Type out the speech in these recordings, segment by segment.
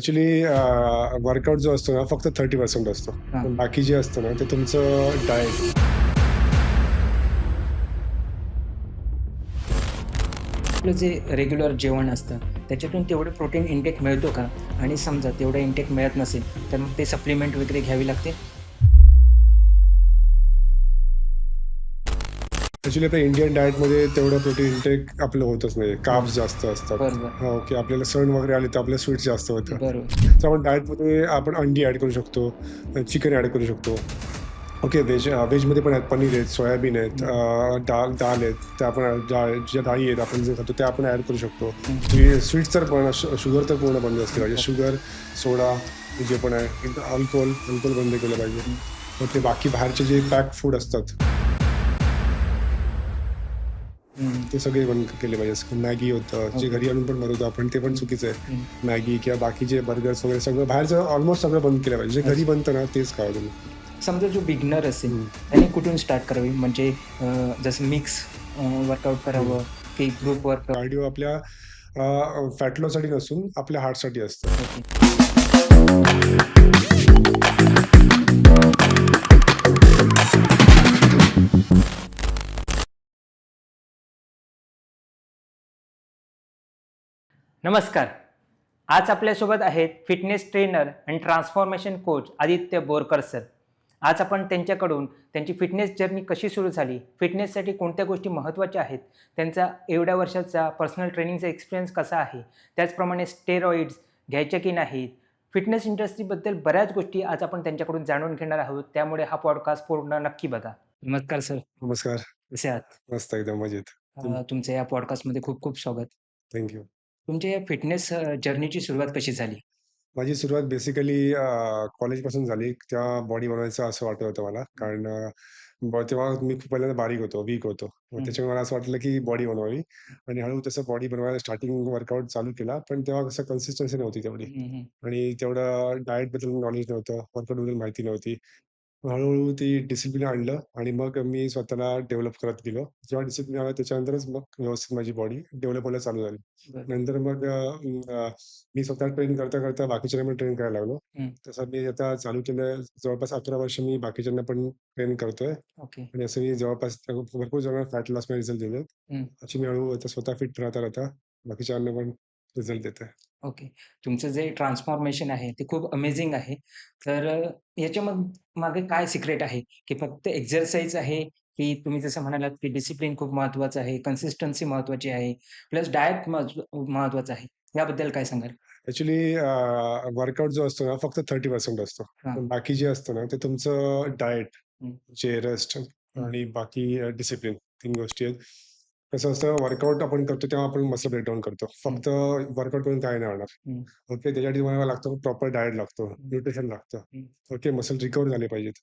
Actually workout जो असतो ना, फक्त 30% असतो. हां. पण बाकी जे असतं ना, ते तुमचं डाएट. आपलं जे रेग्युलर जेवण असतं, त्याच्यातून तेवढं प्रोटीन इंटेक मिळतो का? आणि समजा तेवढं इंटेक मिळत नसेल, तर मग ते सप्लिमेंट वगैरे घ्यावी लागते? ॲक्चुअली आता इंडियन डाएटमध्ये तेवढं प्रोटीन इंटेक आपलं होतच नाही. हो. कार्ब्स जास्त असतात. बरोबर, हो, की आपल्याला सण वगैरे आले, तर आपल्याला स्वीट्स जास्त होतं. बरोबर. तर आपण डाएटमध्ये आपण अंडी ॲड करू शकतो, चिकन ॲड करू शकतो. ओके, व्हेजमध्ये पण आहेत. पनीर आहेत, सोयाबीन आहेत, हं, दाल आहेत. त्या आपण ज्या डाळी आहेत आपण जे खातो, त्या आपण ॲड करू शकतो. हं. स्वीट्स तर पण शुगर तर पूर्ण बंद असली पाहिजे. एक्झॅक्टली. शुगर, सोडा जे पण आहे, एकदम अल्कोहोल बंद केलं पाहिजे. हं. ओके, बाकी बाहेरचे जे पॅक्ड फूड असतात, हं, ते सगळे बंद केले पाहिजे. जसं मॅगी होतं, जे ओके. घरी आणून पण बनवतो आपण, ते पण हं, चुकीचं आहे. हं. मॅगी किंवा बाकी जे बर्गर्स वगैरे सगळं बाहेरचं ऑलमोस्ट सगळं बंद केलं पाहिजे. जे घरी अच्छा. बनतं ना, तेच खावं तुम्ही. समजा जो बिगिनर असेल, हं, त्याने कुठून स्टार्ट करावी? म्हणजे जसं मिक्स वर्कआउट हं. करावं की ग्रुप वर्कआउट? कार्डिओ आपल्या फॅट लॉससाठी नसून आपल्या हार्टसाठी असतं. ओके. नमस्कार. आज आपल्यासोबत आहेत फिटनेस ट्रेनर आणि transformation coach Aditya Borkar sir. आज आपण त्यांच्याकडून त्यांची फिटनेस जर्नी कशी सुरू झाली, फिटनेससाठी कोणत्या गोष्टी महत्त्वाच्या आहेत, त्यांचा एवढ्या वर्षाचा पर्सनल ट्रेनिंगचा एक्सपिरियन्स कसा आहे, त्याचप्रमाणे स्टेरॉइड्स घ्यायचे की नाहीत, फिटनेस इंडस्ट्रीबद्दल बऱ्याच गोष्टी आज आपण त्यांच्याकडून जाणून घेणार आहोत. त्यामुळे हा पॉडकास्ट पूर्ण नक्की बघा. नमस्कार सर, नमस्कार. कसे आहात? मस्त एकदम मजेत. तुमचं या पॉडकास्टमध्ये खूप खूप स्वागत. Thank you. तुमच्या या फिटनेस जर्नीची सुरुवात कशी झाली? माझी सुरुवात बेसिकली कॉलेजपासून झाली. तेव्हा बॉडी बनवायचं असं वाटत होतं मला. कारण तेव्हा मी खूप पहिल्यांदा बारीक होतो, वीक होतो. मग हं, त्याच्यामुळे मला असं वाटलं की बॉडी बनवावी आणि हळू तसं बॉडी बनवायला स्टार्टिंग वर्कआउट चालू केला. पण तेव्हा कसं कन्सिस्टन्सी नव्हती तेवढी हं, हं. आणि तेवढं डाएटबद्दल नॉलेज नव्हतं, वर्कआउटबद्दल माहिती नव्हती. हळू-हळू ती डिसिप्लिन आणलं आणि मग मी स्वतःला डेव्हलप करत गेलो. जेव्हा डिसिप्लिन आलं त्याच्यानंतरच मग व्यवस्थित माझी बॉडी डेव्हलप व्हायला चालू झाली. बरं. नंतर मग मी स्वतः ट्रेन करता-करता बाकीच्यांना पण ट्रेन करायला लागलो. हं. तसं मी आता चालू केलं जवळपास 11 वर्ष मी बाकीच्यांना पण ट्रेन करतोय ओके. आणि असं मी जवळपास भरपूर जणांना फॅट लॉसमध्ये रिझल्ट दिलेत. हं. अशी मी हळू आता स्वतः फिट राहता-राहता बाकीच्यांना पण रिझल्ट देतोय. ओके. तुमचं जे ट्रान्सफॉर्मेशन आहे ते खूप अमेझिंग आहे. तर याच्या मागे काय सिक्रेट आहे? की फक्त एक्सरसाइज आहे, की तुम्ही जसं म्हणालात, की डिसिप्लिन खूप महत्त्वाचं आहे, कन्सिस्टन्सी महत्त्वाची आहे, प्लस डायट महत्त्वाचं आहे. याबद्दल काय सांगाल? ॲक्चुअली वर्कआउट जो असतो ना, फक्त 30% असतो. हां. पण बाकी जे असतं ना, ते तुमचं डाएट, हं, जे रेस्ट हं, आणि बाकी डिसिप्लिन 3 गोष्टी आहेत. कसं असतं वर्कआउट आपण करतो तेव्हा आपण मसल ब्रेकडाउन करतो. हं, फक्त वर्कआउट करून काही नाही होणार. हं, ओके, त्याच्यासाठी तुम्हाला लागतं प्रॉपर डायट लागतो, हं, न्यूट्रिशन लागतं. हं, ओके, मसल रिकव्हर झाले पाहिजेत.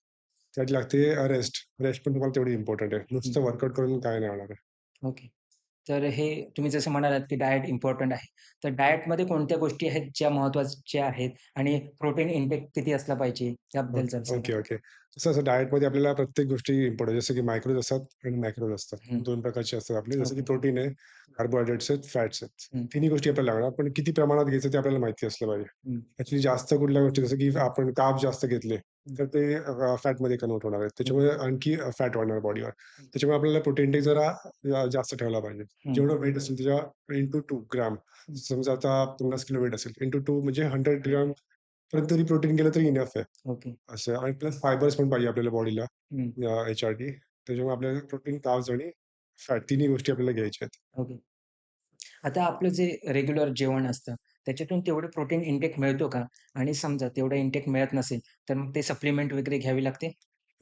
त्यासाठी लागते रेस्ट. रेस्ट पण तुम्हाला तेवढी इम्पोर्टंट आहे. हं. नुसतं वर्कआउट करून काही नाही होणार आहे. ओके. तर हे तुम्ही जसं म्हणालात, की डायट इम्पोर्टंट आहे. तर डायटमध्ये कोणत्या गोष्टी आहेत ज्या महत्त्वाच्या आहेत आणि प्रोटीन इंटेक किती असला पाहिजे याबद्दल ओके, जरा सांगा? Okay, okay. कसं असं डायटमध्ये आपल्याला प्रत्येक गोष्टी इम्पोर्टंट जसं की मायक्रोज असतात आणि मॅक्रोज असतात. हं. 2 प्रकारचे असतात आपले. जसं की ओके. प्रोटीन आहे, कार्बोहायड्रेट्स आहेत, फॅट्स आहेत. हं, तिन्ही गोष्टी आपल्याला लागणार. पण किती प्रमाणात घ्यायचं ते आपल्याला माहिती असलं पाहिजे. हं, ॲक्चुअली जास्त कुठल्या गोष्टी जसं की आपण कार्ब जास्त घेतले, हं, तर ते फॅटमध्ये कन्व्हर्ट होणार आहेत. हं, त्याच्यामुळे आणखी फॅट वाढणार बॉडीवर. त्याच्यामुळे आपल्याला प्रोटीन इंटेक जरा जास्त ठेवला पाहिजे. हं, जेवढं वेट असेल त्याच्या इंटू 2 ग्राम. हं. समजा आता 50 किलो वेट असेल, इंटू 2 म्हणजे 100 ग्राम पर्यंत तरी प्रोटीन गेलं तरी इनफ आहे. ओके. असं आणि प्लस फायबर्स पण पाहिजे आपल्याला बॉडीला हं, एच-आर-टी. त्याच्यामुळे आपल्याला प्रोटीन, कार्ब्स आणि फॅट तिन्ही गोष्टी आपल्याला घ्यायच्या आहेत. ओके. आता आपलं जे रेग्युलर जेवण असतं, त्याच्यातून तेवढं प्रोटीन इंटेक मिळतो का? आणि समजा तेवढं इंटेक मिळत नसेल, तर मग ते सप्लिमेंट वगैरे घ्यावी लागते?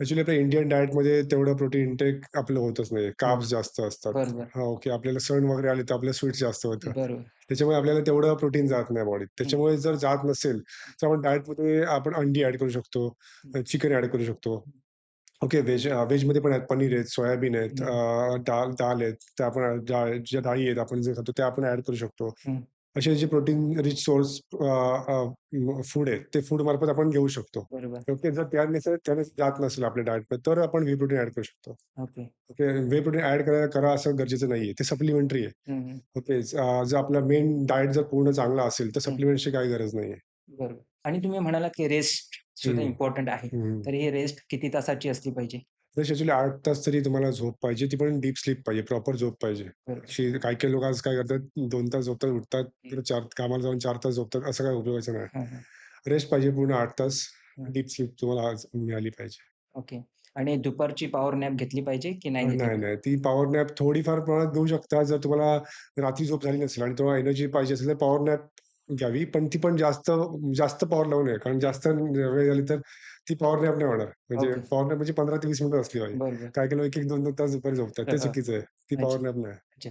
ॲक्चुअली आपल्या इंडियन डाएटमध्ये तेवढं प्रोटीन इंटेक आपलं होतच नाही. हो. कार्ब्स जास्त असतात. बरोबर, हां, ओके. आपल्याला सण वगैरे आले तर आपल्याला स्वीट्स जास्त होतं. बरोबर. त्याच्यामुळे आपल्याला तेवढं प्रोटीन जात नाही बॉडीत. हं, त्याच्यामुळे जर जात नसेल, तर आपण डाएटमध्ये आपण अंडी ॲड करू शकतो, हं, चिकन ॲड करू शकतो. हं, ओके, व्हेजमध्ये पण आहेत. पनीर आहेत, सोयाबीन आहेत, हं, दाल आहेत. त्या आपण ज्या डाळी आहेत आपण जे खातो त्या आपण ॲड करू शकतो. हं. असे जे प्रोटीन रिच सोर्स फूड आहे, ते फूड मार्फत आपण घेऊ शकतो. बरोबर. ओके, जर त्याने जात नसेल आपल्या डाएटमध्ये, तर आपण व्ही प्रोटीन ॲड करू शकतो. Okay. Okay, whey protein add करा असं गरजेचं नाहीये. ते सप्लिमेंटरी आहे. हं, हं, ओके, जर आपला मेन डाएट जर पूर्ण चांगला असेल, तर हं. सप्लिमेंट्सची काही गरज नाहीये. बरोबर. आणि तुम्ही म्हणालात, की रेस्ट सुद्धा हं, इम्पोर्टंट आहे. हं. तर ही रेस्ट किती तासाची असली पाहिजे? जशी ॲक्चुअली 8 तास तरी तुम्हाला झोप पाहिजे. ती पण डीप स्लीप पाहिजे, प्रॉपर झोप पाहिजे. बरोबर. अशी काही-काही लोकं आज काय करतात 2 तास झोपतात, उठतात, हं. तर 4 कामाला जाऊन 4 तास झोपतात. असं काही उपयोगाचं नाही. हां, हां. रेस्ट पाहिजे पूर्ण 8 तास. हं. डीप स्लीप तुम्हाला आज मिळाली पाहिजे. ओके. आणि दुपारची पॉवर नॅप घेतली पाहिजे की नाही घेतली नाही, पाहिजे? नाही. ती पॉवर नॅप थोडीफार प्रमाणात घेऊ शकता. जर तुम्हाला रात्री झोप झाली नसेल आणि तुम्हाला एनर्जी पाहिजे असेल, तर पॉवर नॅप घ्यावी. पण ती पण जास्त जास्त पॉवर लावू नये. कारण जास्त वेळ झाली तर ती पॉवर नॅप नाही होणार. म्हणजे ओके. पॉवर नॅप म्हणजे 15 ते 20 मिनिटं असली पाहिजे. बरोबर. काही-काही लोकं 1-1, 2-2 तास दुपारी झोपतात. हं, ते हं. चुकीचं आहे. ती पॉवर अच्छा, नॅप नाही. अच्छा.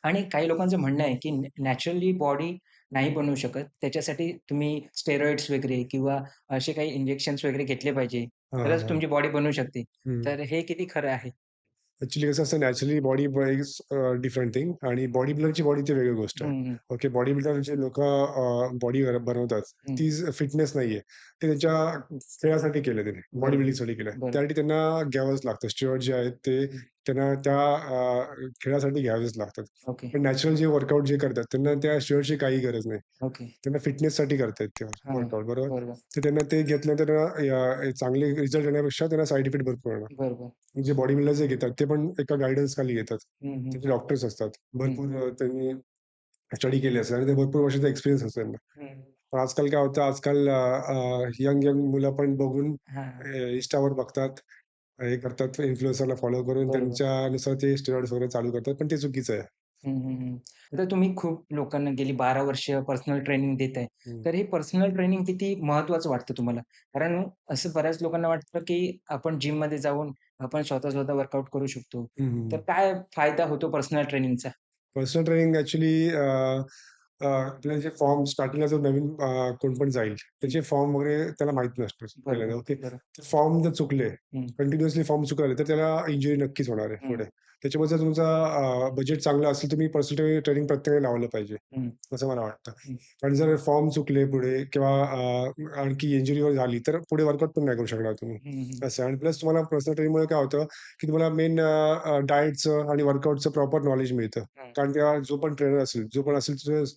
आणि काही लोकांचं म्हणणं आहे, की नॅचरली बॉडी नाही बनवू शकत. त्याच्यासाठी तुम्ही स्टेरॉइड्स वगैरे किंवा असे काही इंजेक्शन्स वगैरे घेतले पाहिजे. हां, हां, तरच हां. तुमची बॉडी बनवू शकते. हं. तर हे किती खरं आहे? ॲक्चुअली कसं असतं naturally body is different thing आणि बॉडी बिल्डरची बॉडी ती वेगळी गोष्ट आहे. हं, हं, ओके. बॉडी बिल्डर जे लोकं बॉडी बनवतात, हं. ती फिटनेस नाहीये. ते त्यांच्या खेळासाठी केलं त्याने, बॉडी बरोबर, बिल्डिंगसाठी केलं. बरोबर. त्यासाठी त्यांना घ्यावंच लागतं. स्टेरॉइड जे आहेत ते हं. त्यांना त्या खेळासाठी घ्यावेच लागतात. ओके, पण नॅचरल जे वर्कआउट जे करतात त्यांना त्या स्टेरॉइडची काही गरज नाही. ओके. त्यांना फिटनेससाठी करतायत ते हां, वर्कआउट बरोबर. बरोबर, तर त्यांना ते घेतलं तर चांगले रिझल्ट येण्यापेक्षा त्यांना साइड इफेक्ट भरपूर होणार. बरोबर. जे बॉडी बिल्डर जे घेतात ते पण एका गाईडन्स खाली घेतात. हं, हं, त्याचे डॉक्टर्स असतात. हं, भरपूर त्यांनी स्टडी केली असेल आणि ते भरपूर वर्षाचा एक्सपिरियन्स असेल त्यांना. हं. पण आजकाल काय होतं, आजकाल यंग मुलं पण बघून हां, Instaवर बघतात, हे करतात, इन्फ्लुएन्सरला फॉलो करून बरोबर. त्यांच्यानुसार ते स्टेरॉइड्स वगैरे चालू करतात, पण ते चुकीचं आहे. हं, हं, हं. आता तुम्ही खूप लोकांना गेली 12 वर्ष पर्सनल ट्रेनिंग देताय. हं. तर हे पर्सनल ट्रेनिंग किती महत्त्वाचं वाटतं तुम्हाला? कारण असं बऱ्याच लोकांना वाटतं, की आपण जिममध्ये जाऊन आपण स्वतः वर्कआउट करू शकतो. हं, हं, तर हं. काय फायदा होतो पर्सनल ट्रेनिंगचा? पर्सनल ट्रेनिंग ॲक्चुअली आपल्याला जे फॉर्म स्टार्टिंगला जो नवीन कोण पण जाईल, हं. त्याचे फॉर्म वगैरे त्याला माहीत नसतं बरोबर, पहिल्यांदा. ओके. बरोबर. फॉर्म जर चुकले, हं, कंटिन्युअसली फॉर्म चुकले, तर त्याला इंजुरी नक्कीच होणार आहे हं, पुढे. त्याच्यामुळे जर तुमचा बजेट चांगलं असेल, तुम्ही पर्सनल ट्रेनिंग प्रत्येकाने लावलं पाहिजे, हं, असं मला वाटतं. हं, आणि जर फॉर्म चुकले पुढे किंवा आणखी इंजुरी वगैरे झाली, तर पुढे वर्कआउट पण नाही करू शकणार तुम्ही. हं, हं, असं आहे आणि प्लस तुम्हाला पर्सनल ट्रेनिंगमुळे काय होतं, की तुम्हाला मेन डाएटचं आणि वर्कआउटचं प्रॉपर नॉलेज मिळतं. हं. कारण तेव्हा जो पण असेल तो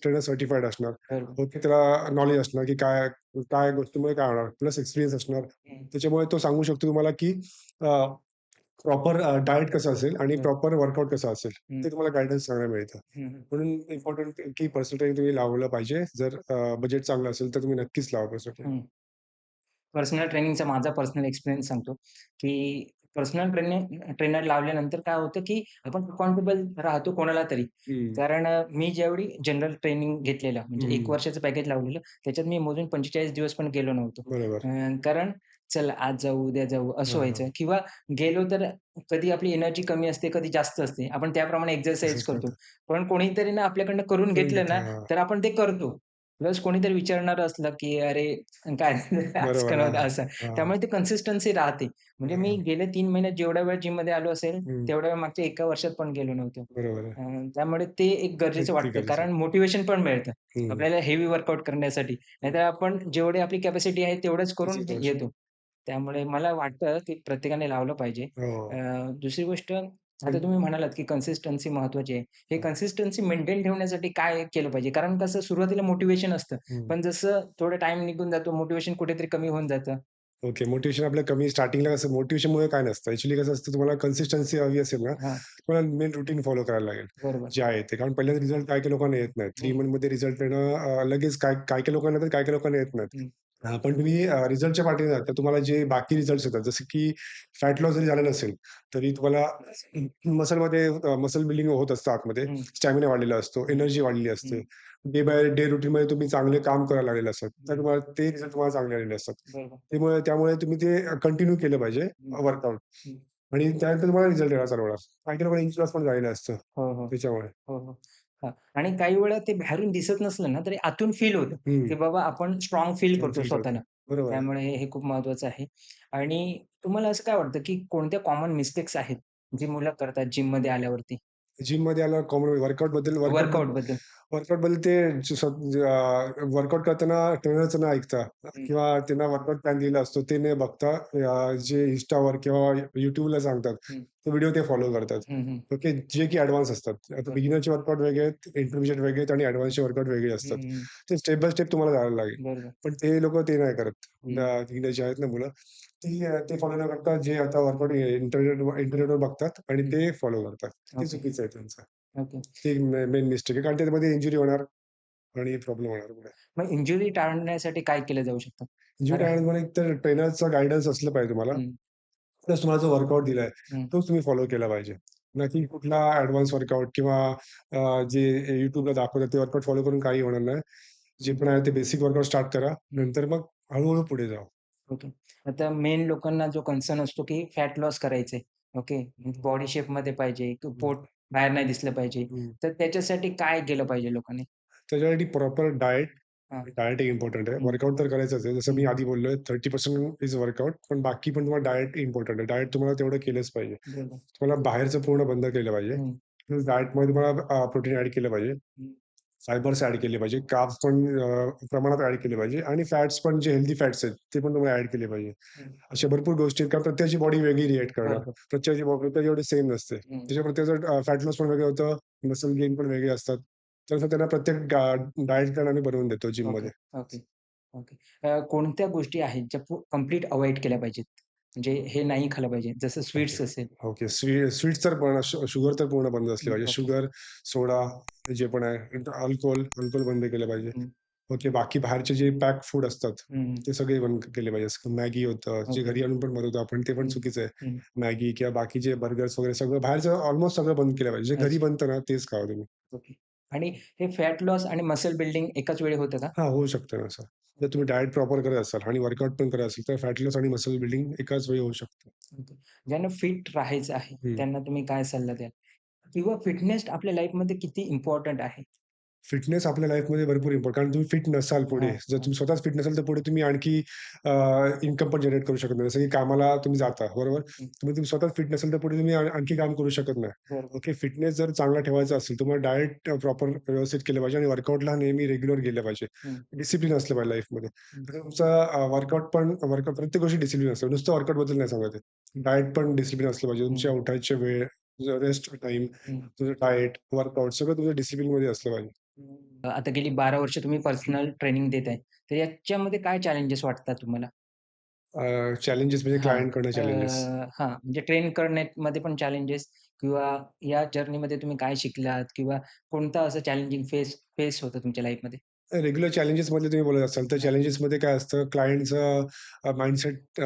ट्रेनर सर्टिफायर्ड असणार. बरोबर. ओके, त्याला नॉलेज असणार, की काय काय गोष्टीमुळे काय होणार. प्लस एक्सपिरियन्स असणार. हं, त्याच्यामुळे तो सांगू शकतो तुम्हाला, की प्रॉपर डायट कसं असेल आणि बरं. प्रॉपर वर्कआउट कसं असेल. हं, ते तुम्हाला गाईडन्स चांगलं मिळतं. हं, हं. म्हणून इम्पोर्टंट की पर्सनल ट्रेनिंग तुम्ही लावलं पाहिजे. जर बजेट चांगलं असेल, तर तुम्ही नक्कीच लावा पर्सनल ट्रेनिंग. हं. पर्सनल ट्रेनिंगचा माझा पर्सनल एक्सपिरियन्स सांगतो, की पर्सनल ट्रेनर लावल्यानंतर काय होतं, की आपण अकाउंटेबल राहतो कोणाला तरी. हं, कारण मी ज्यावेळी जनरल ट्रेनिंग घेतलेलं म्हणजे 1 हं. वर्षाचं पॅकेज लावलेलं, त्याच्यात मी मोजून 45 दिवस पण गेलो नव्हतो. बरोबर. कारण चला आज जाऊ, उद्या जाऊ असं हां, व्हायचं हां. किंवा गेलो तर कधी आपली एनर्जी कमी असते, कधी जास्त असते. आपण त्याप्रमाणे एक्सरसाइज तसंच करतो. करतात. पण कोणीतरी ना आपल्याकडनं करून करून घेतलं ना, घेतलं. हां. तर आपण ते करतो. प्लस कोणीतरी विचारणारं असलं, की "अरे काय आज का बरोबर. हां, नव्हतं?" असं. हां. हां, त्यामुळे ती कन्सिस्टन्सी राहते. म्हणजे मी हां. गेल्या 3 महिन्यात जेवढ्या वेळ जिममध्ये आलो असेल, हं. तेवढ्या वेळ मागच्या एका वर्षात पण गेलो नव्हतो. बरोबर आहे. त्यामुळे ते एक गरजेचं ते वाटतं. गरजेचं आहे. कारण मोटिव्हेशन पण मिळतं हं, आपल्याला हेवी वर्कआउट करण्यासाठी. हं. नाहीतर आपण जेवढी आपली कॅपॅसिटी आहे तेवढंच करून त्याची करू येतो. शकतो. त्यामुळे मला वाटतं, की प्रत्येकाने लावलं पाहिजे. हो. दुसरी गोष्ट आता पण तुम्ही म्हणालात, की कन्सिस्टन्सी महत्त्वाची आहे. हे कन्सिस्टन्सी मेंटेन ठेवण्यासाठी काय केलं पाहिजे? कारण कसं सुरुवातीला मोटिव्हेशन असतं. हं. पण जसं थोडा टाईम निघून जातो, मोटिव्हेशन कुठेतरी कमी होऊन जातं. ओके. मोटिव्हेशन आपलं कमी स्टार्टिंगला कसं मोटिव्हेशनमुळे काय नसतं. ॲक्चुअली कसं असतं तुम्हाला कन्सिस्टन्सी हवी असेल ना, हां, तुम्हाला मेन रूटीन फॉलो करायला लागेल. बरोबर. जे आहे ते. कारण पहिल्याच रिझल्ट काही-काही लोकांना येत नाही. 3 हं, मंथमध्ये रिझल्ट येणं लगेच काही-काही लोकांना येतं, काही-काही लोकांना येत नाहीत. हं, पण तुम्ही रिझल्टच्या पाठीने जाता. तुम्हाला जे बाकी रिझल्ट्स येतात, जसं की फॅट लॉस जरी झालं नसेल, तरी तुम्हाला मसलमध्ये मसल बिल्डिंग होत असतं आतमध्ये. हं, स्टॅमिना वाढलेला असतो, हं, एनर्जी वाढलेली असते. हं, डे बाय डे रूटीनमध्ये तुम्ही चांगले काम करायला लागलेले असतात. तर हं. तुम्हाला ते रिझल्ट तुम्हाला चांगले आलेले असतात. बरोबर. त्यामुळे तुम्ही ते कंटिन्यू केलं पाहिजे हं, वर्कआउट हं. आणि त्यानंतर तुम्हाला रिझल्ट यायला चालू होणार. काही लोकांना इंच लॉस पण झालेलं असतं हो, हो. त्याच्यामुळे. हो, हो. हां. आणि काही वेळा ते बाहेरून दिसत नसलं ना, तरी आतून फील होतं, हं. की बाबा आपण स्ट्राँग फील छान करतो फील करतो. स्वतःला. बरोबर आहे. त्यामुळे हे खूप महत्वाचं आहे. आणि तुम्हाला असं काय वाटतं, की कोणत्या कॉमन मिस्टेक्स आहेत, जी मुलं करतात जिममध्ये आल्यावरती? जिममध्ये आल्यावर कॉमन वर्कआउटबद्दल वर्कआउटबद्दल? वर्कआउटमध्ये ते वर्कआउट करताना ट्रेनरचं न ऐकता हं, किंवा त्यांना वर्कआउट प्लॅन दिलेला असतो ते न बघता जे Instaवर किंवा YouTubeला सांगतात, हं, ते व्हिडिओ ते फॉलो करतात. हं, हं. ओके. जे की ॲडव्हान्स असतात. आता बरं. बिगिनरचे वर्कआउट वेगळे आहेत, इंटरमिजिएट वेगळे आहेत आणि ॲडव्हान्सचे वर्कआउट वेगळे हं, असतात. हं. ते स्टेप बाय स्टेप तुम्हाला जायला लागेल. बरोबर. पण ते लोकं ते नाही करत. हं, बिगिनर जे आहेत ना मुलं, ते फॉलो न करता जे आता वर्कआउट इंटरनेटवर बघतात आणि हं. ते फॉलो करतात. ते ओके, चुकीचं आहे त्यांचं. ओके. ते मेन मिस्टेक आहे कारण त्याच्यामध्ये इंजुरी होणार आणि प्रॉब्लेम होणार पुढे. मग इंजुरी टाळण्यासाठी काय केलं जाऊ शकतं? इंजुरी कारण टाळण्यामध्ये एकतर ट्रेनरचं गाईडन्स असलं पाहिजे तुम्हाला. हं, प्लस तुम्हाला जो वर्कआउट दिलाय, हं, तोच तुम्ही फॉलो केला पाहिजे. ना की कुठला ॲडव्हान्स वर्कआउट किंवा जे YouTubeला दाखवतात ते वर्कआउट फॉलो करून काही होणार नाही. जे हं, पण आहे ते बेसिक वर्कआउट स्टार्ट करा. हं. नंतर मग हळू पुढे जा. ओके. आता मेन लोकांना जो कन्सर्न असतो, की फॅट लॉस करायचंय. ओके. बॉडी शेपमध्ये पाहिजे, की हं, पोट बाहेर नाही दिसलं पाहिजे. हं. तर त्याच्यासाठी काय केलं पाहिजे लोकांनी? त्याच्यासाठी प्रॉपर डायट हां. डायट एक इम्पोर्टंट आहे. हं, वर्कआउट तर करायचंच आहे. जसं हं. मी आधी बोललोय 30% इज वर्कआउट. पण बाकी पण तुम्हाला डायट इम्पोर्टंट आहे. डायट तुम्हाला तेवढं केलंच पाहिजे. बरोबर. तुम्हाला बाहेरचं पूर्ण बंद केलं पाहिजे. हं, प्लस डायटमध्ये तुम्हाला प्रोटीन ॲड केलं पाहिजे. हं, फायबर्स ॲड केले पाहिजे. कार्ब्स पण प्रमाणात ॲड केले पाहिजे आणि फॅट्स पण जे हेल्दी फॅट्स आहेत, ते पण तुम्हाला ॲड केले पाहिजे. हं. अशा भरपूर गोष्टी आहेत कारण प्रत्येकाची बॉडी वेगळी रिएक्ट करणार. बरोबर. प्रत्येकाची एवढी सेम नसते. हं. त्याच्या प्रत्येकाचं फॅट लॉस पण वेगळं होतं, मसल गेन पण वेगळे असतात. तसं त्यांना प्रत्येक डायट प्लॅन आम्ही बनवून देतो ओके, जिममध्ये. Okay, okay. कोणत्या गोष्टी आहेत ज्या कंप्लीट अव्हॉइड केल्या पाहिजेत? म्हणजे हे नाही खाल्लं पाहिजे. जसं ओके. स्वीट्स असेल. ओके. स्वीट्स तर पण शुगर तर पूर्ण बंद असली पाहिजे. ओके. शुगर, सोडा जे पण आहे, अल्कोहोल बंद केलं पाहिजे. हं, ओके. बाकी बाहेरचे जे पॅक फूड असतात, हं. ते सगळे बंद केले पाहिजे. मॅगी होतं, जे ओके. घरी आणून पण बनवतो आपण, ते पण हं, चुकीचं आहे. हं. मॅगी किंवा बाकीचे बर्गर्स वगैरे सगळं बाहेरचं ऑलमोस्ट सगळं बंद केलं पाहिजे. जे घरी अच्छा. बनतं ना, तेच खावा तुम्ही. ओके. आणि हे फॅट लॉस आणि मसल बिल्डिंग एकाच वेळी होतं का? हां, होऊ शकतं ना असं. जर तुम्ही डायट प्रॉपर करत असाल आणि वर्कआउट पण करत असाल, तर फॅट लॉस आणि मसल बिल्डिंग एकाच वेळी होऊ शकतं. ओके. ज्यांना फिट राहायचं आहे, हं. त्यांना तुम्ही काय सल्ला द्याल? किंवा फिटनेस आपल्या लाईफमध्ये किती इम्पोर्टंट आहे? फिटनेस आपल्या लाईफमध्ये भरपूर कारण तुम्ही फिट नसाल पुढे, हां, जर हां. तुम्ही स्वतःच फिट नसाल, तर पुढे तुम्ही आणखी इन्कम पण जनरेट करू शकत नाही. जसं की कामाला तुम्ही जाता, बरोबर? हं. तुम्ही स्वतःच फिट नसाल, तर पुढे तुम्ही आणखी काम करू शकत नाही. बरोबर. ओके, फिटनेस जर चांगला ठेवायचा असेल, तुम्हाला डायट प्रॉपर व्यवस्थित केलं पाहिजे आणि वर्कआउटला नेहमी रेग्युलर गेलं पाहिजे. हं, डिसिप्लिन असलं पाहिजे लाईफमध्ये. हं, तर तुमचा वर्कआउट प्रत्येक गोष्टी डिसिप्लिन असतं. नुसतं वर्कआउटबद्दल नाही सांगत आहे. डायट पण डिसिप्लिन असलं पाहिजे. हं, तुमच्या उठायचे वेळ, रेस्ट टाईम, हं. तुझं डायट, वर्कआउट सगळं तुझं डिसिप्लिनमध्ये असलं पाहिजे. आता गेली 12 वर्ष तुम्ही पर्सनल ट्रेनिंग देत आहे. तर याच्यामध्ये काय चॅलेंजेस वाटतात तुम्हाला? चॅलेंजेस म्हणजे हां. क्लायंटकडनं चॅलेंजेस. हां, म्हणजे ट्रेन करण्यामध्ये पण चॅलेंजेस किंवा या जर्नीमध्ये तुम्ही काय शिकलात किंवा कोणतं असं चॅलेंजिंग फेस फेस होतं तुमच्या लाईफमध्ये? रेग्युलर चॅलेंजेसमधले तुम्ही बोलत असाल, तर हां. चॅलेंजेसमध्ये काय असतं क्लायंटचं माइंडसेट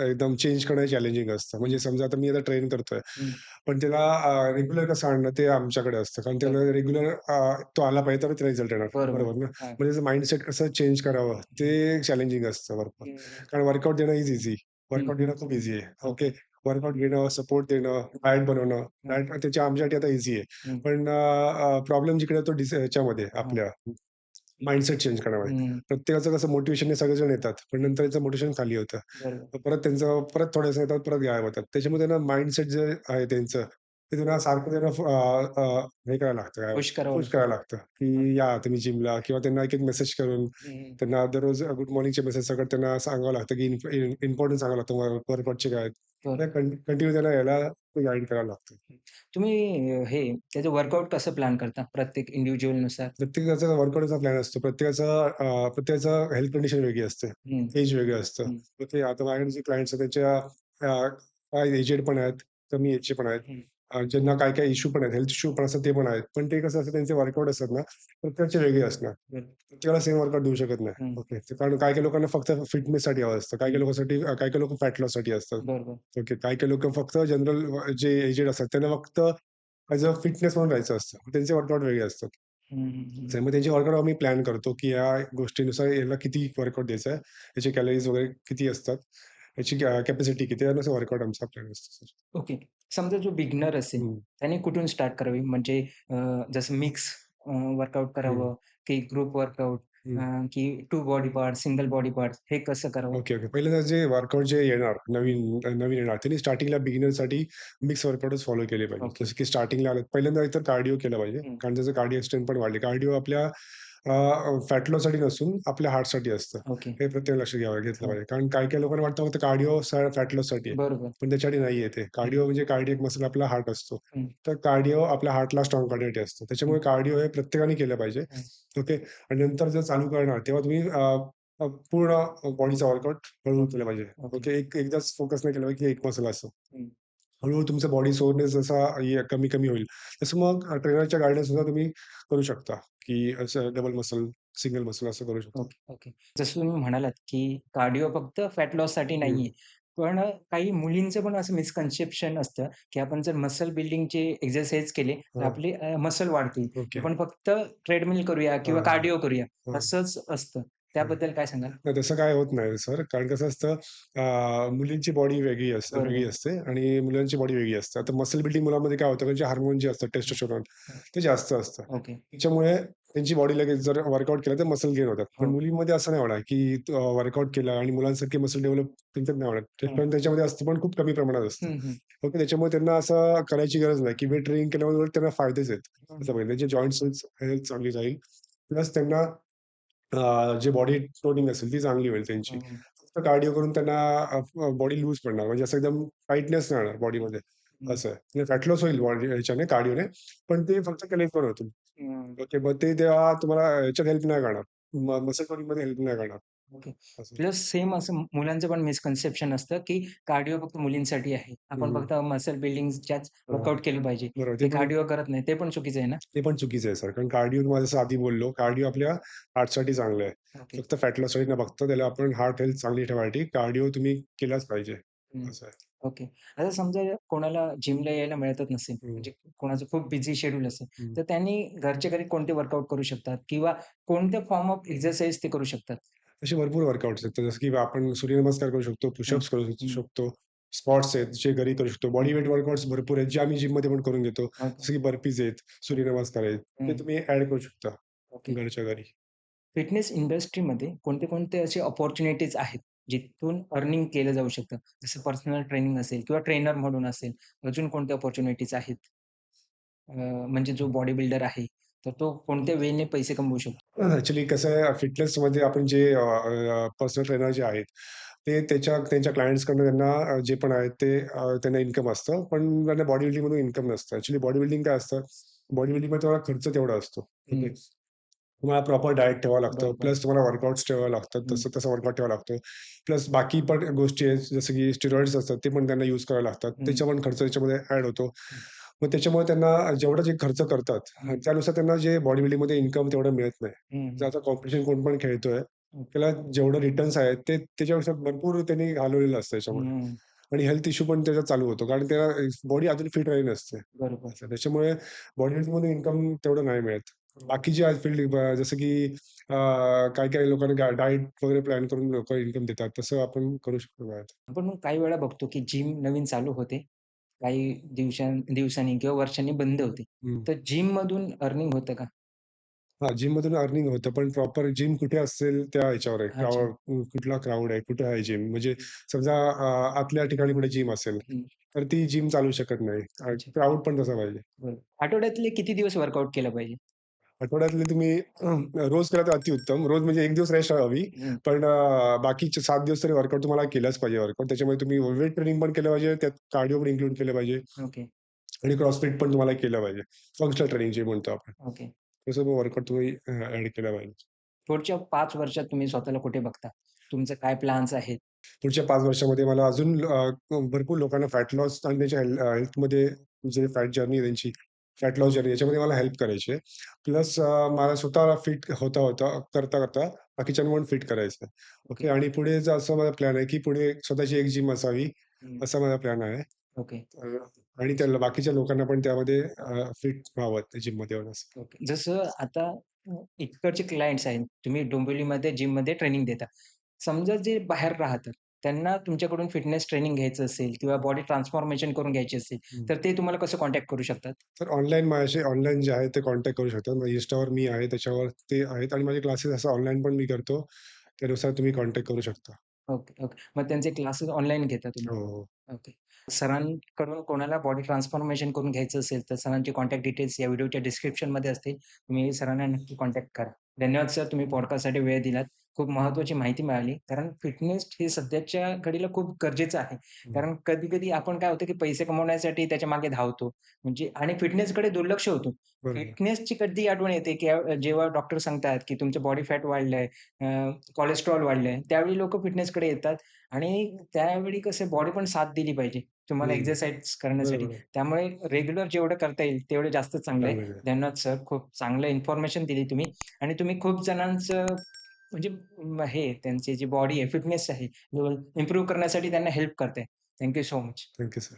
एकदम चेंज करणं चॅलेंजिंग असतं. म्हणजे हं, समजा आता मी आता ट्रेन करतोय, हं. पण त्याला रेग्युलर कसं आणणं ते आमच्याकडे असतं. कारण त्याला बरोबर, रेग्युलर तो आला पाहिजे तरच रिझल्ट येणार. बरोबर. बरोबर ना? हां. म्हणजे त्याचं माइंडसेट कसं चेंज करावं ते चॅलेंजिंग असतं भरपूर. हं, हं. कारण वर्कआउट देणं इज ईझी. हं. वर्कआउट देणं खूप ईझी आहे. ओके. ओके. वर्कआउट घेणं, सपोर्ट देणं, डायट बनवणं, हं, डायट त्याच्या आमच्यासाठी आता ईझी आहे. हं. पण प्रॉब्लेम जिकडे येतो ह्याच्यामध्ये हां. आपल्या माइंडसेट चेंज करण्यामध्ये. हं. प्रत्येकाचं कसं मोटिव्हेशनने सगळेजण येतात, पण नंतर त्यांचं मोटिव्हेशन खाली होतं. बरोबर. परत थोड्या दिवसांनी येतात, परत गायब होतात. त्याच्यामध्ये ना माइंडसेट जे आहे त्यांचं, ते त्यांना सारखं त्यांना हे करायला लागतं, काय पुश करावं पुश लागतं. करायला लागतं, हां. की या तुम्ही जिमला किंवा त्यांना एक-एक मेसेज करून हं, त्यांना दररोज गुड मॉर्निंगचे मेसेज सगळं त्यांना सांगावं लागतं, की इम्पोर्टन्स सांगावं लागतं वर्कआउटचे काय आहेत. बरोबर. कंटिन्यू त्यांना याला गाईड करावं लागतं. तुम्ही हे त्याचं वर्कआउट कसं प्लॅन करता प्रत्येक इंडिव्हिज्युअलनुसार? प्रत्येकाचा वर्कआउटचा प्लॅन असतो. प्रत्येकाचं हेल्थ कंडिशन वेगळी असते. हं, एज वेगळं असतं. हं, तर ते आता माझ्याकडे जे क्लायंट्स आहेत काय एजेड पण आहेत, कमी एजचे पण आहेत. हं. ज्यांना काय-काय इश्यू पण आहेत, हेल्थ इश्यू पण असतात ते पण आहेत. पण ते कसं असतं त्यांचे वर्कआउट असतात ना, प्रत्येकाचे वेगळे असणार. बरोबर. प्रत्येकाला सेम वर्कआउट देऊ शकत नाही. हं. ओके. कारण काही-काही लोकांना फक्त फिटनेससाठी हवं असतं. काही-काही हं. लोकांसाठी काही-काही लोकं फॅट लॉससाठी असतात. बरोबर. ओके. काही-काही लोकं फक्त जनरल जे एजेड असतात त्यांना फक्त ॲज अ फिटनेस म्हणून राहायचं असतं. त्यांचे वर्कआउट वेगळे असतात. हं, हं, हं. मग त्यांची वर्कआउट आम्ही प्लॅन करतो, की या गोष्टीनुसार याला किती वर्कआउट द्यायचा आहे, याचे कॅलरीज वगैरे किती असतात, याची कॅपॅसिटी किती आहे, त्यानुसार वर्कआउट आमचा प्लॅन असतो सर. ओके. समजा जो बिगिनर असेल, हं, त्याने कुठून स्टार्ट करावी? म्हणजे जसं मिक्स वर्कआउट हं, करावं की ग्रुप वर्कआउट हं. की 2 body parts, single body parts हे कसं करावं? Okay, okay. पहिल्यांदा जे वर्कआउट जे येणार नवीन येणार त्यांनी स्टार्टिंगला बिगिनरसाठी मिक्स वर्कआउटच फॉलो केले पाहिजे. ओके. जसं की स्टार्टिंगला आलं पहिल्यांदा एकतर कार्डिओ केला पाहिजे. हं. कारण त्याचं कार्डिओ स्ट्रेंथ पण वाढली. कार्डिओ आपल्या फॅट लॉससाठी नसून आपल्या हार्टसाठी असतं. ओके. हे प्रत्येक लक्ष घेतलं हो. पाहिजे. कारण काही-काही लोकांना वाटतं फक्त कार्डिओ फॅट लॉससाठी आहे. बरोबर. पण त्याच्यासाठी नाहीये ते. हं, कार्डिओ म्हणजे कार्डिएक मसल आपला हार्ट असतो. हं, तर कार्डिओ आपल्या हार्टला स्ट्रॉंग करण्यासाठी असतं. हं, त्याच्यामुळे कार्डिओ हे प्रत्येकाने केलं पाहिजे. हं. ओके. आणि नंतर जर चालू करणार तेव्हा तुम्ही पूर्ण बॉडीचा वर्कआउट हळू-हळू ओके. केला पाहिजे. ओके. ओके. एकदाच फोकस नाही केला पाहिजे, की एक मसल असं. हं. हळू-हळू तुमचा बॉडी सोरनेस जसा कमी-कमी होईल, तसं मग ट्रेनरच्या गाईडन्सनुसार तुम्ही करू शकता, की असं डबल मसल, सिंगल मसल असं करू शकता. Okay, okay. जसं तुम्ही म्हणालात, की कार्डिओ फक्त फॅट लॉससाठी हं. नाहीये. पण काही मुलींचं पण असं मिसकन्सेप्शन असतं, की आपण जर मसल बिल्डिंगचे एक्सरसाइज केले, तर हां. आपली मसल वाढतील. ओके. आपण फक्त ट्रेडमिल करूया हां, किंवा हां, कार्डिओ करूया, हां. असंच असतं. हं. त्याबद्दल काय सांगाल? नाही तसं काय होत नाही सर. कारण कसं असतं मुलींची बॉडी वेगळी बरोबर. असते आणि मुलांची बॉडी वेगळी असते. आता मसल बिल्डिंग मुलांमध्ये काय होतं, त्यांचे हार्मोन जे असतात हं, टेस्टोस्टेरॉन हं. ते जास्त असतं. ओके. त्याच्यामुळे त्यांची बॉडी लगेच जर वर्कआउट केलं तर मसल गेन होतात. पण हो. मुलींमध्ये असं नाही होणार, की वर्कआउट केला आणि मुलांसारखी मसल डेव्हलप त्यांच्यात नाही होणार. हं. टेस्टोस्टेरॉन त्याच्यामध्ये असतं पण खूप कमी प्रमाणात असतं. हं, हं. ओके. त्याच्यामुळे त्यांना असं करायची गरज नाही, की वेट ट्रेनिंग केल्यामुळे उलट त्यांना फायदेच आहेत. हं, असं हं. बघितलं. त्यांचे जॉइंट्स हेल्थ चांगली राहील. प्लस त्यांना जे बॉडी टोनिंग असेल ती चांगली होईल त्यांची. हं, हं. फक्त कार्डिओ करून त्यांना बॉडी लूज पडणार म्हणजे असं एकदम टाईटनेस नाही येणार हं, बॉडीमध्ये हं. असं आहे. म्हणजे फॅट लॉस होईल बॉडी ह्याच्याने कार्डिओने, पण ते फक्त केल्याने होतील. हं. ओके. मग ते तेव्हा तुम्हाला ह्याच्यात हेल्प नाही करणार. मसल टोनिंगमध्ये हेल्प नाही करणार ओके. असं. प्लस सेम असं मुलांचं पण मिसकन्सेप्शन असतं, की कार्डिओ फक्त मुलींसाठी आहे. आपण हं, फक्त मसल बिल्डिंगच्याच हां. वर्कआउट केलं पाहिजे. बरोबर. ते कार्डिओ करत नाही. ते पण चुकीचं आहे ना? ते पण चुकीचं आहे सर. कारण कार्डिओ तुम्हाला जसं आधी बोललो, कार्डिओ आपल्या हार्टसाठी चांगलं आहे. ओके. फक्त फॅट लॉससाठी न बघता त्याला आपण हार्ट हेल्थ चांगली ठेवायसाठी कार्डिओ तुम्ही केलाच पाहिजे. हं. असं आहे. ओके. आता समजा कोणाला जिमला यायला मिळतच नसेल, हं, म्हणजे कोणाचं खूप बिझी शेड्यूल असेल, हं. तर त्यांनी घरच्या घरी कोणते वर्कआउट करू शकतात किंवा कोणत्या फॉर्म ऑफ एक्सरसाइज ते करू शकतात? असे भरपूर वर्कआउट्स आहेत. जसं की आपण सूर्यनमस्कार करू शकतो, हं, पुशअप्स करू हं. शकतो, स्क्वॉट्स आहेत जे घरी करू शकतो. बॉडी वेट वर्कआउट्स भरपूर आहेत, जे आम्ही जिममध्ये पण करून घेतो. ओके. जसं की बर्पीज आहेत, सूर्यनमस्कार आहेत. ते हं. तुम्ही ॲड करू शकता ओके. घरच्या घरी. फिटनेस इंडस्ट्रीमध्ये कोणते-कोणते असे अपॉर्च्युनिटीज आहेत, जिथून अर्निंग केलं जाऊ शकतं? जसं पर्सनल ट्रेनिंग असेल किंवा ट्रेनर म्हणून असेल, अजून कोणत्या अपॉर्च्युनिटीज आहेत? म्हणजे जो बॉडी बिल्डर आहे, तर तो कोणत्या वेने पैसे कमवू शकतो? ॲक्चुअली कसं आहे फिटनेसमध्ये आपण जे पर्सनल ट्रेनर जे आहेत, ते त्यांच्या क्लायंट्सकडनं त्यांना जे पण आहेत ते त्यांना इन्कम असतं. पण त्यांना बॉडी बिल्डिंगमधून इन्कम नसतं. ॲक्चुअली बॉडी बिल्डिंग काय असतं, बॉडी बिल्डिंगमध्ये तेवढा खर्च तेवढा असतो. ओके. हं, तुम्हाला प्रॉपर डायट ठेवावं लागतं. बरोबर. प्लस तुम्हाला वर्कआउट्स ठेवावे लागतात. हं, तसं वर्कआउट ठेवावं लागतं. प्लस बाकी पण गोष्टी आहेत, जसं की स्टेरॉइड्स असतात, ते पण त्यांना यूज करावे लागतात. हं, त्याचा पण खर्च त्याच्यामध्ये ॲड होतो. हं, मग त्याच्यामुळे त्यांना जेवढा जे खर्च करतात, हं, त्यानुसार त्यांना जे बॉडी बिल्डिंगमध्ये इन्कम तेवढं मिळत नाही. हं, जर हं. आता कॉम्पिटिशन कोण पण खेळतोय, ओके. त्याला जेवढं रिटर्न्स आहेत, ते त्याच्यापेक्षा भरपूर त्यांनी घालवलेलं असतं याच्यामध्ये. हं, आणि हेल्थ इश्यू पण त्याचा चालू होतो. कारण त्याला बॉडी अजून फिट राहिली नसते. बरोबर. असं त्याच्यामुळे बॉडी बिल्डिंगमधून इन्कम तेवढं नाही मिळत. बाकी जे आहेत फील्ड जसं की काही-काही लोकांना डाएट वगैरे प्लॅन करून लोकं इन्कम देतात. तसं आपण करू शकतो बाहेर. आपण मग काही वेळा बघतो, की जिम नवीन चालू होते. काही दिवसांनी किंवा वर्षांनी बंद होते. हं. तर जिममधून अर्निंग होतं का? हां, जिममधून अर्निंग होतं. पण प्रॉपर जिम कुठे असेल त्या ह्याच्यावर आहे. अच्छा. कुठला क्राउड आहे, कुठे आहे जिम. म्हणजे समजा आतल्या ठिकाणी कुठे जिम असेल, हं. तर ती जिम चालू शकत नाही. अच्छा. क्राउड पण तसा पाहिजे. बरोबर. आठवड्यातले किती दिवस वर्कआउट केलं पाहिजे? आठवड्यातले तुम्ही रोज केला तर अतिउत्तम. रोज म्हणजे 1 दिवस रेस्ट हवी. हं. पण बाकीचे 7 दिवस तरी वर्कआउट तुम्हाला केलाच पाहिजे वर्कआउट. त्याच्यामुळे तुम्ही वेट ट्रेनिंग पण केलं पाहिजे, त्यात कार्डिओ पण इन्क्लूड केलं पाहिजे ओके, आणि क्रॉसफिट पण तुम्हाला केलं पाहिजे. फंक्शनल ट्रेनिंग जे म्हणतो आपण. ओके. तसं मग वर्कआउट तुम्ही ॲड केला पाहिजे. पुढच्या 5 वर्षात तुम्ही स्वतःला कुठे बघता? तुमचे काय प्लॅन्स आहेत? पुढच्या 5 वर्षामध्ये मला अजून भरपूर लोकांना फॅट लॉस आणि त्याच्या हेल्थमध्ये जे फॅट जर्नी आहे त्यांची, फॅट लॉस जर्नी याच्यामध्ये मला हेल्प करायची आहे. प्लस मला स्वतःला फिट करता बाकीच्यांना पण फिट करायचं आहे. ओके, ओके आणि पुढे जर असं माझा प्लॅन आहे, की पुढे स्वतःची एक जिम असावी, हं. असा माझा प्लॅन आहे. ओके, अ, आणि त्या बाकीच्या लोकांना पण त्यामध्ये फिट व्हावं जिममध्ये येऊन असं. ओके. जसं आता इकडचे क्लायंट्स आहेत. तुम्ही डोंबिवलीमध्ये जिममध्ये ट्रेनिंग देता. समजा जे बाहेर राहतात, त्यांना तुमच्याकडून फिटनेस ट्रेनिंग घ्यायचं असेल किंवा बॉडी ट्रान्सफॉर्मेशन करून घ्यायची असेल, हं. तर ते तुम्हाला कसं कॉन्टॅक्ट करू शकतात? तर ऑनलाईन जे आहे ते कॉन्टॅक्ट करू शकतात. मग Instaवर मी आहे, त्याच्यावर ते आहेत आणि माझे क्लासेस असं ऑनलाईन पण मी करतो. त्यानुसार तुम्ही कॉन्टॅक्ट करू शकता. Okay, okay. मग त्यांचे क्लासेस ऑनलाईन घेता तुम्ही? हो, हो. ओके. सरांकडून कोणाला बॉडी ट्रान्सफॉर्मेशन करून घ्यायचं असेल, तर सरांचे कॉन्टॅक्ट डिटेल्स या व्हिडिओच्या डिस्क्रिप्शनमध्ये असतील. तुम्ही सरांना नक्की कॉन्टॅक्ट करा. धन्यवाद सर, तुम्ही पॉडकास्टसाठी वेळ दिलात. खूप महत्त्वाची माहिती मिळाली. कारण फिटनेस हे सध्याच्या घडीला खूप गरजेचं आहे. हं. कारण कधी-कधी आपण काय होतं, की पैसे कमवण्यासाठी त्याच्यामागे धावतो. म्हणजे आणि फिटनेसकडे दुर्लक्ष होतं. बरोबर. फिटनेसची कधी आठवण येते, की जेव्हा डॉक्टर सांगतात, की तुमचं बॉडी फॅट वाढलंय, कोलेस्टेरॉल वाढलंय, त्यावेळी लोकं फिटनेसकडे येतात आणि त्यावेळी कसं बॉडी पण साथ दिली पाहिजे, तुम्हाला हं. एक्सरसाइज करण्यासाठी. बरोबर आहे. त्यामुळे रेग्युलर जेवढं करता येईल तेवढं जास्त चांगलं आहे. चांगलं आहे. धन्यवाद सर. खूप चांगलं इन्फॉर्मेशन दिली तुम्ही आणि तुम्ही खूप जणांचं म्हणजे हे त्यांची जी बॉडी आहे, फिटनेस आहे, इम्प्रूव्ह करण्यासाठी त्यांना हेल्प करताय. Thank so much. Thank you sir.